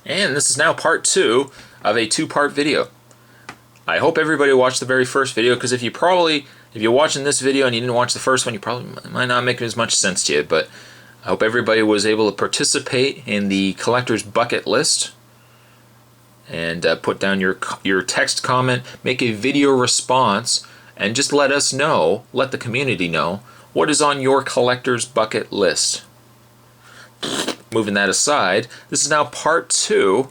And this is now part 2 of a 2-part video. I hope everybody watched the very first video, because if you're watching this video and you didn't watch the first one, you probably might not make as much sense to you, but I hope everybody was able to participate in the collector's bucket list and put down your text comment, make a video response, and just let us know, let the community know, what is on your collector's bucket list. Moving that aside, this is now part 2.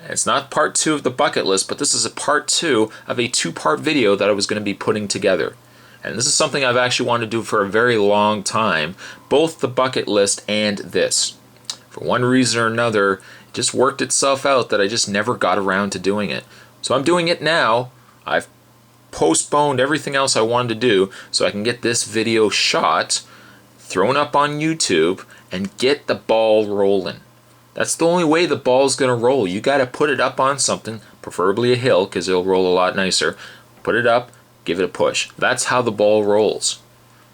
It's not part 2 of the bucket list, but this is a part 2 of a 2-part video that I was going to be putting together. And this is something I've actually wanted to do for a very long time, both the bucket list and this. For one reason or another, it just worked itself out that I just never got around to doing it. So I'm doing it now. I've postponed everything else I wanted to do so I can get this video shot, thrown up on YouTube, and get the ball rolling. That's the only way the ball's gonna roll. You gotta put it up on something, preferably a hill, because it'll roll a lot nicer. Put it up, give it a push. That's how the ball rolls.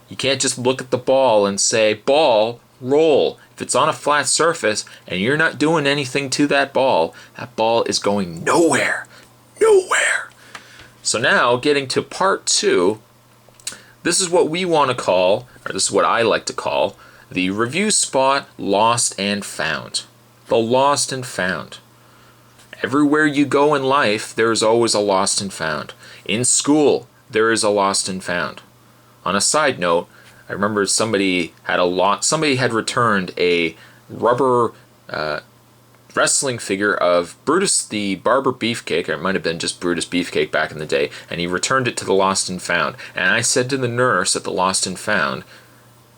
You can't just look at the ball and say, ball, roll. If it's on a flat surface and you're not doing anything to that ball is going nowhere. Nowhere. So now, getting to part 2, this is what we want to call, or this is what I like to call, the review spot lost and found. The lost and found. Everywhere you go in life, there is always a lost and found. In school, there is a lost and found. On a side note, I remember somebody had returned a rubber wrestling figure of Brutus the Barber Beefcake, or it might have been just Brutus Beefcake back in the day, and he returned it to the lost and found. And I said to the nurse at the lost and found,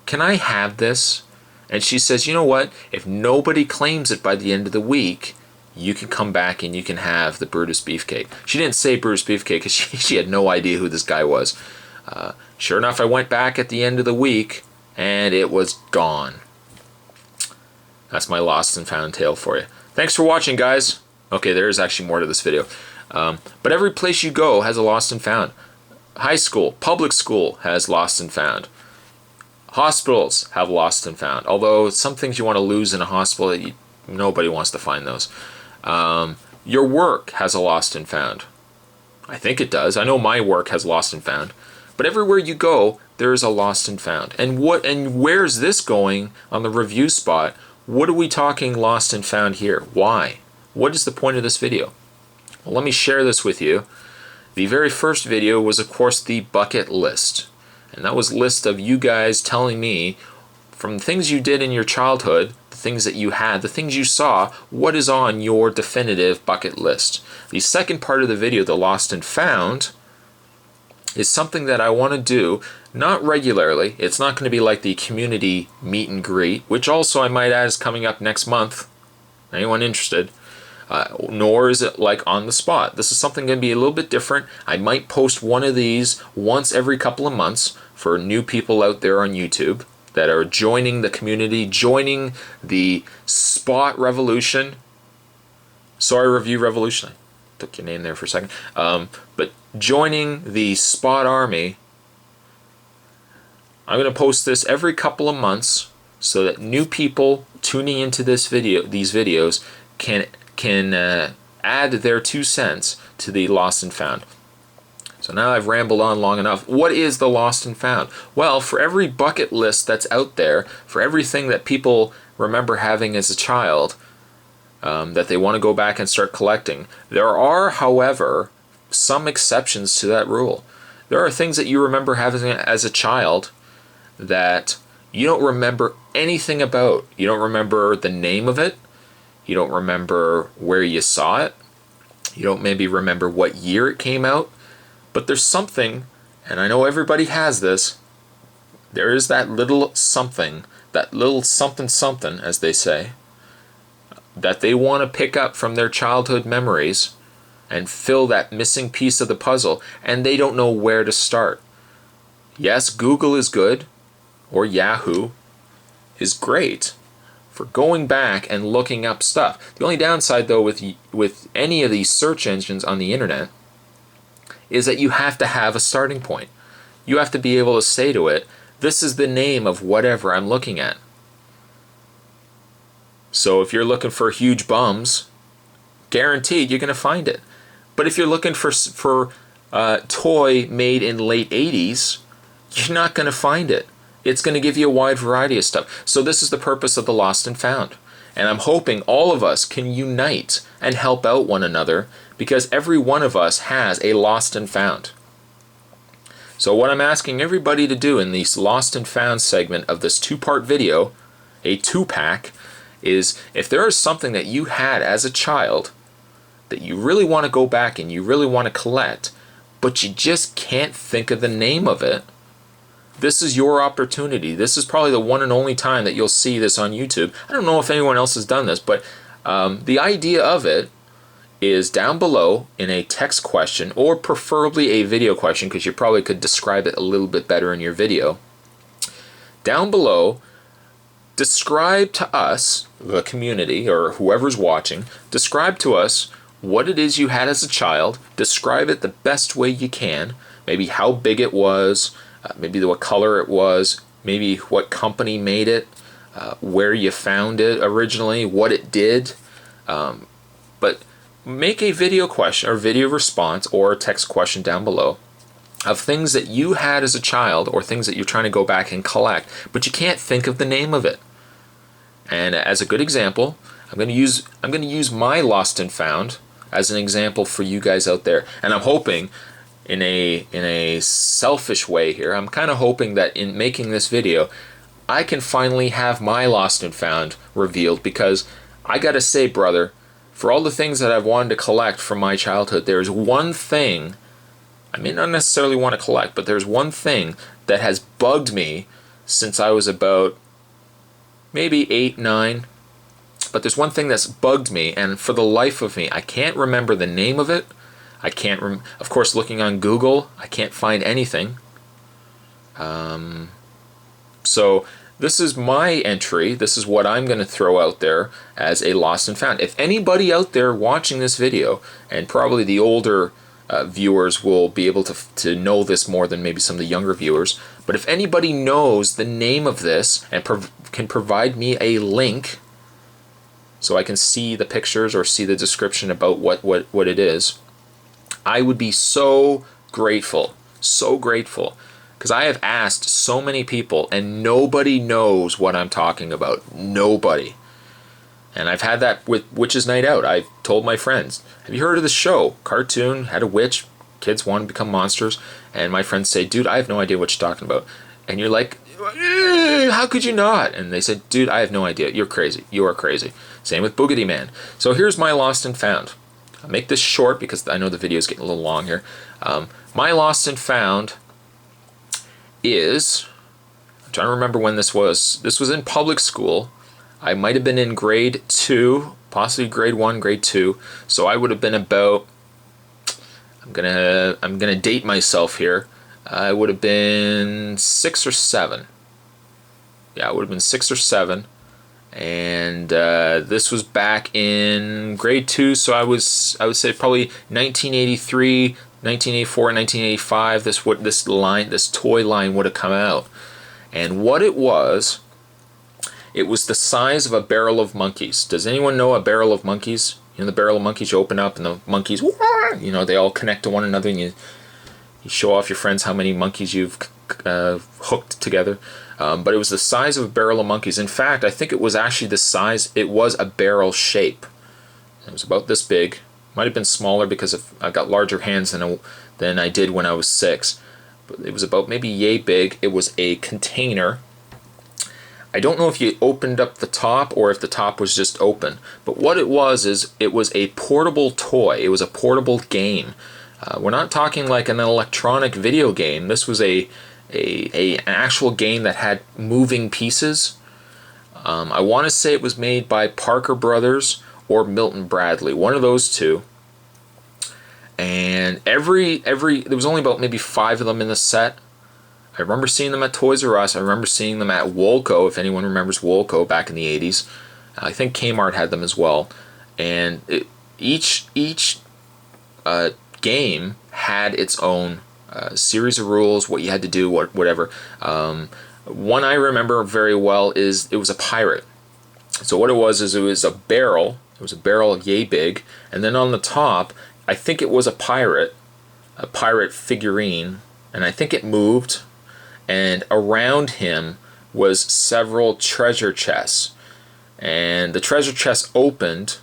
"Can I have this?" And she says, "You know what? If nobody claims it by the end of the week, you can come back and you can have the Brutus Beefcake." She didn't say Brutus Beefcake because she had no idea who this guy was. Sure enough, I went back at the end of the week and it was gone. That's my lost and found tale for you. Thanks for watching, guys. Okay, there is actually more to this video. But every place you go has a lost and found. High school, public school has lost and found. Hospitals have lost and found. Although some things you want to lose in a hospital, nobody wants to find those. Your work has a lost and found. I think it does. I know my work has lost and found. But everywhere you go, there is a lost and found. And where's this going on the review spot? What are we talking lost and found here? Why? What is the point of this video? Well, let me share this with you. The very first video was, of course, the bucket list. And that was a list of you guys telling me, from things you did in your childhood, the things that you had, the things you saw, what is on your definitive bucket list. The second part of the video, the lost and found, is something that I want to do, not regularly. It's not going to be like the community meet and greet, which also I might add is coming up next month. Anyone interested? Nor is it like on the spot. This is something going to be a little bit different. I might post one of these once every couple of months for new people out there on YouTube that are joining the community, joining the spot revolution. Sorry, review revolution. I took your name there for a second. But joining the spot army. I'm going to post this every couple of months so that new people tuning into these videos can add their 2 cents to the lost and found. So now I've rambled on long enough. What is the lost and found? Well, for every bucket list that's out there, for everything that people remember having as a child, that they want to go back and start collecting, there are, however, some exceptions to that rule. There are things that you remember having as a child that you don't remember anything about. You don't remember the name of it. You don't remember where you saw it. You don't maybe remember what year it came out. But there's something, and I know everybody has this, there is that little something, something, as they say, that they want to pick up from their childhood memories and fill that missing piece of the puzzle, and they don't know where to start. Yes, Google is good, or Yahoo is great for going back and looking up stuff. The only downside, though, with any of these search engines on the internet is that you have to have a starting point. You have to be able to say to it, this is the name of whatever I'm looking at. So if you're looking for huge bums, guaranteed you're going to find it. But if you're looking for toy made in late 80s, you're not going to find it. It's going to give you a wide variety of stuff. So this is the purpose of the Lost and Found. And I'm hoping all of us can unite and help out one another, because every one of us has a Lost and Found. So what I'm asking everybody to do in this Lost and Found segment of this two-part video, a two-pack, is if there is something that you had as a child that you really want to go back and you really want to collect, but you just can't think of the name of it, this is your opportunity. This is probably the one and only time that you'll see this on YouTube. I don't know if anyone else has done this, but the idea of it is down below in a text question, or preferably a video question, because you probably could describe it a little bit better in your video. Down below, describe to us, the community, or whoever's watching, describe to us what it is you had as a child. Describe it the best way you can. Maybe how big it was, maybe what color it was, maybe what company made it, where you found it originally, what it did. But make a video question or video response or a text question down below of things that you had as a child, or things that you're trying to go back and collect, but you can't think of the name of it. And as a good example, I'm going to use my Lost and Found as an example for you guys out there. And I'm hoping, in a selfish way here, I'm kind of hoping that in making this video, I can finally have my Lost and Found revealed, because I gotta say, brother, for all the things that I've wanted to collect from my childhood, there's one thing I may not necessarily want to collect, but there's one thing that has bugged me since I was about maybe 8, 9. But there's one thing that's bugged me, and for the life of me, I can't remember the name of it. I can't, of course, looking on Google, I can't find anything. So this is my entry. This is what I'm going to throw out there as a Lost and Found. If anybody out there watching this video, and probably the older viewers will be able to know this more than maybe some of the younger viewers, but if anybody knows the name of this and can provide me a link so I can see the pictures or see the description about what it is, I would be so grateful, because I have asked so many people and nobody knows what I'm talking about. Nobody. And I've had that with Witches Night Out. I've told my friends, have you heard of this show? Cartoon, had a witch, kids want to become monsters, and my friends say, dude, I have no idea what you're talking about. And you're like, how could you not? And they said, dude, I have no idea. You're crazy. You are crazy. Same with Boogity Man. So here's my Lost and Found. I'll make this short because I know the video is getting a little long here. My Lost and Found is, I'm trying to remember when this was. This was in public school. I might have been in grade 2, possibly grade 1, grade 2. So I would have been about, I'm gonna date myself here. I would have been 6 or 7. Yeah, I would have been 6 or 7. And this was back in grade 2, so I would say probably 1983, 1984, 1985. This toy line would have come out, and what it was the size of a barrel of monkeys. Does anyone know a barrel of monkeys? You know, the barrel of monkeys, you open up and the monkeys, you know, they all connect to one another, and you show off your friends how many monkeys you've hooked together. But it was the size of a barrel of monkeys. In fact, I think it was actually the size, it was a barrel shape. It was about this big. Might have been smaller because I got larger hands than I did when I was 6. But it was about maybe yay big. It was a container. I don't know if you opened up the top or if the top was just open. But what it was is it was a portable toy. It was a portable game. We're not talking like an electronic video game. This was an actual game that had moving pieces. I want to say it was made by Parker Brothers or Milton Bradley, one of those two. And there was only about maybe 5 of them in the set. I remember seeing them at Toys R Us. I remember seeing them at Woolco, if anyone remembers Woolco back in the 80s. I think Kmart had them as well. And each game had its own series of rules, what you had to do, whatever. One I remember very well is it was a pirate. So what it was is it was a barrel. It was a barrel yay big, and then on the top, I think it was a pirate figurine, and I think it moved, and around him was several treasure chests, and the treasure chest opened.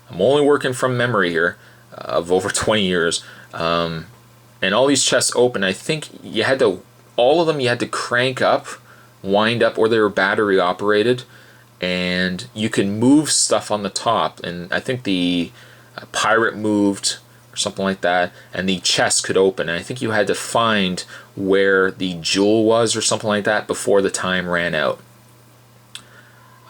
I'm only working from memory here, of over 20 years, and all these chests open. I think you had to, all of them you had to crank up, wind up, or they were battery operated, and you can move stuff on the top, and I think the pirate moved or something like that, and the chest could open, and I think you had to find where the jewel was or something like that before the time ran out.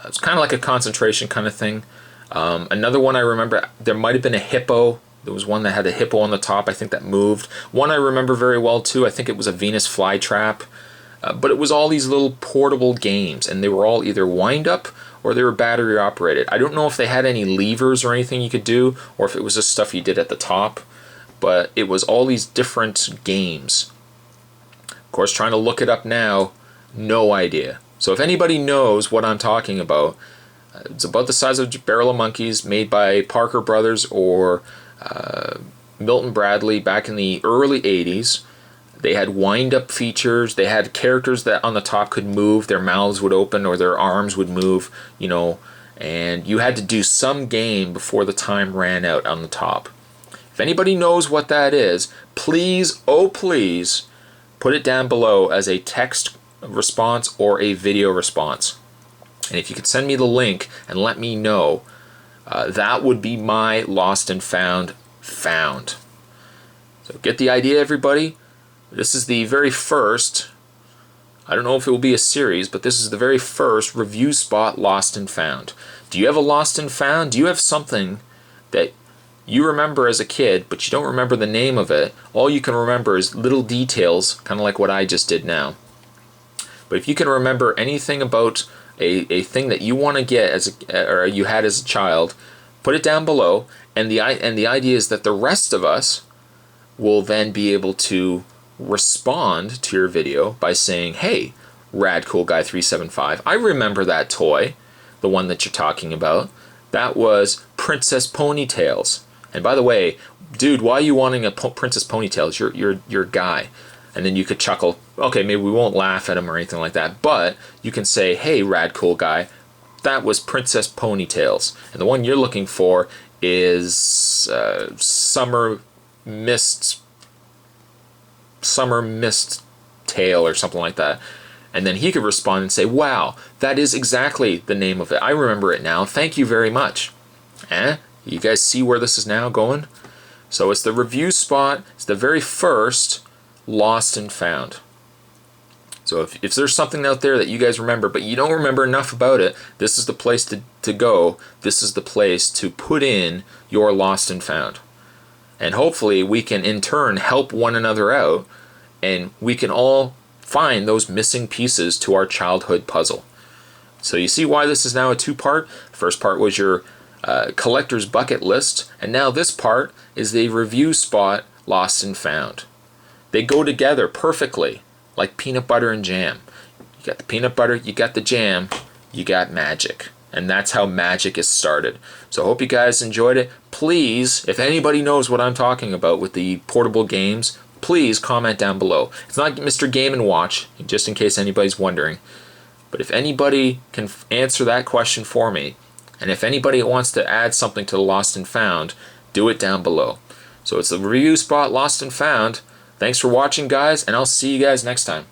It's kind of like a concentration kind of thing. Another one I remember, there might have been a hippo. There was one that had a hippo on the top, I think that moved. One I remember very well too, I think it was a Venus Fly trap. But it was all these little portable games, and they were all either wind up or they were battery operated. I don't know if they had any levers or anything you could do, or if it was just stuff you did at the top, but it was all these different games. Of course, trying to look it up now, no idea. So if anybody knows what I'm talking about, it's about the size of a barrel of monkeys, made by Parker Brothers or Milton Bradley back in the early 80s. They had wind-up features. They had characters that on the top could move. Their mouths would open or their arms would move, you know, and you had to do some game before the time ran out on the top. If anybody knows what that is, please, oh please, put it down below as a text response or a video response. And if you could send me the link and let me know, that would be my lost and found. So get the idea, everybody? This is the very first, I don't know if it will be a series, but this is the very first review spot lost and found. Do you have a lost and found? Do you have something that you remember as a kid, but you don't remember the name of it? All you can remember is little details, kind of like what I just did now. But if you can remember anything about a thing that you want to get or you had as a child, put it down below. And the idea is that the rest of us will then be able to respond to your video by saying, hey, Rad Cool Guy 375, I remember that toy, the one that you're talking about. That was Princess Ponytails. And by the way, dude, why are you wanting a Princess Ponytails? You're a guy. And then you could chuckle. Okay, maybe we won't laugh at him or anything like that, but you can say, hey, Rad Cool Guy, that was Princess Ponytails. And the one you're looking for is Summer Mist Tail or something like that. And then he could respond and say, wow, that is exactly the name of it. I remember it now. Thank you very much. You guys see where this is now going? So it's the review spot. It's the very first lost and found. So if there's something out there that you guys remember, but you don't remember enough about it, this is the place to go. This is the place to put in your lost and found. And hopefully we can in turn help one another out, and we can all find those missing pieces to our childhood puzzle. So you see why this is now a two-part. First part was your collector's bucket list, and now this part is the review spot lost and found. They go together perfectly, like peanut butter and jam. You got the peanut butter, you got the jam, you got magic. And that's how magic is started. So I hope you guys enjoyed it. Please, if anybody knows what I'm talking about with the portable games, please comment down below. It's not Mr. Game & Watch, just in case anybody's wondering. But if anybody can answer that question for me, and if anybody wants to add something to the Lost and Found, do it down below. So it's the review spot Lost and Found. Thanks for watching, guys, and I'll see you guys next time.